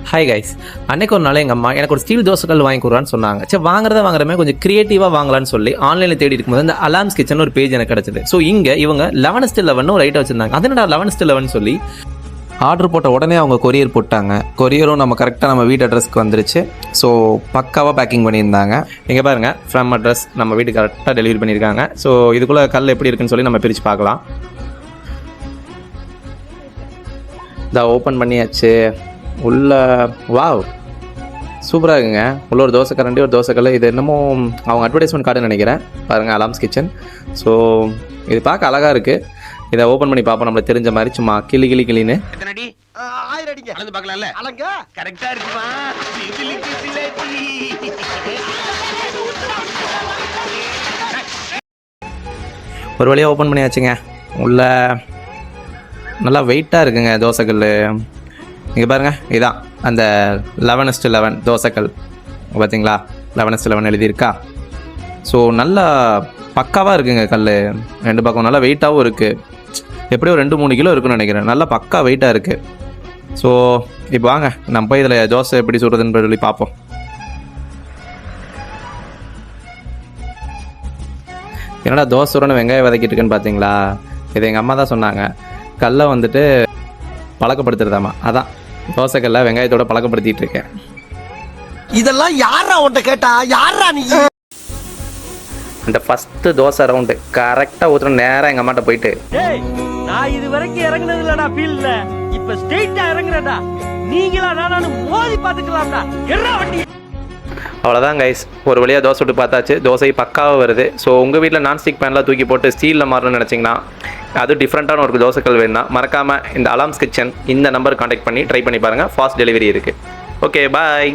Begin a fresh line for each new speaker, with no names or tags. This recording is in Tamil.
ஹாய் கைஸ், அன்னைக்கு ஒரு நாள் எங்கள் அம்மா எனக்கு ஒரு ஸ்டீல் தோசைக்கல் வாங்கி கொடுறான்னு சொன்னாங்க. சரி வாங்குறமே கொஞ்சம் க்ரியேட்டிவாக வாங்கலான்னு சொல்லி ஆன்லைனில் தேடி இருக்கும்போது அந்த அலாம்ஸ் கிச்சன் ஒரு பேஜ் எனக்கு கிடச்சிது. ஸோ இங்கே இவங்க 11/11 ஒரு ஐட்டம் வச்சுருந்தாங்க. அது என்னடா 11/11 சொல்லி ஆர்டர் போட்ட உடனே அவங்க கொரியர் போட்டாங்க. கொரியரும் நம்ம கரெக்டாக நம்ம வீட்டு அட்ரஸ்க்கு வந்துருச்சு. ஸோ பக்காவாக பேக்கிங் பண்ணியிருந்தாங்க. இங்கே பாருங்கள், ஃப்ரம் அட்ரஸ் நம்ம வீட்டுக்கு கரெக்டாக டெலிவரி பண்ணியிருக்காங்க. ஸோ இதுக்குள்ளே கல் எப்படி இருக்குன்னு சொல்லி நம்ம பிரித்து பார்க்கலாம். இதை ஓப்பன் பண்ணியாச்சு. உள்ள வாவ் சூப்பராக இருக்குங்க. உள்ள ஒரு தோசை கரண்டி, ஒரு தோசைக்கல். இது என்னமோ அவங்க அட்வர்டைஸ்மெண்ட் கார்டுன்னு நினைக்கிறேன். பாருங்கள், அலாம்ஸ் கிச்சன். ஸோ இது பார்க்க அழகாக இருக்குது. இதை ஓப்பன் பண்ணி பார்ப்போம். நம்மளுக்கு தெரிஞ்ச மாதிரி சும்மா கிளின்னு ஒரு வழியாக ஓப்பன் பண்ணியாச்சுங்க. உள்ள நல்லா வெயிட்டாக இருக்குங்க தோசைக்கல். இங்கே பாருங்கள், இதுதான் அந்த 11/11 தோசைக்கல். பார்த்தீங்களா, 11/11 எழுதியிருக்கா. ஸோ நல்லா பக்காவாக இருக்குங்க கல். ரெண்டு பக்கம் நல்லா வெயிட்டாகவும் இருக்குது. எப்படியோ 2-3 கிலோ இருக்குன்னு நினைக்கிறேன். நல்லா பக்கா வெயிட்டாக இருக்குது. ஸோ இப்போ வாங்க நம்ம போய் இதில் தோசை எப்படி சுடுறதுன்னு சொல்லி பார்ப்போம். என்னடா தோசை சுடணும் வெங்காயம் வதக்கிட்டு இருக்குன்னு பார்த்தீங்களா? இது எங்கள் அம்மா தான் சொன்னாங்க. கல்லை வந்துட்டு பழக்கப்படுத்துறதாமா. அதான் தோசைக்கல்ல வெங்காயத்தோட பழக்கப்படுத்திட்டு இருக்கேன்.
இதெல்லாம் யாரா உன்கிட்ட கேட்டா? யாரா நீ?
அந்த ஃபர்ஸ்ட் தோசை ரவுண்டு கரெக்டாக ஊற்றுற நேராக எங்கள் அம்மாட்ட போயிட்டு,
நான் இது வரைக்கும் இறங்குனது இல்லடா ஃபீல்ட்ல. இப்ப ஸ்ட்ரெயிட்டா இறங்குறடா. நீங்களா நானும் மோதி பாத்துக்கலாம்டா. எறா வண்டி.
அவ்வளோதான் கைஸ், ஒரு வழியாக தோசை விட்டு பார்த்தாச்சு. தோசை பக்காவாக வருது. ஸோ உங்கள் வீட்டில் நான்ஸ்டிக் பேனில் தூக்கி போட்டு ஸ்டீலில் மாறணும்னு நினச்சிங்கன்னா, அது டிஃப்ரெண்ட்டான ஒரு தோசைக்கல் வேணும்னா மறக்காமல் இந்த அலாம்ஸ் கிச்சன் இந்த நம்பருக்கு கான்டாக்ட் பண்ணி ட்ரை பண்ணி பாருங்கள். ஃபாஸ்ட் டெலிவரி இருக்குது. ஓகே, பாய்.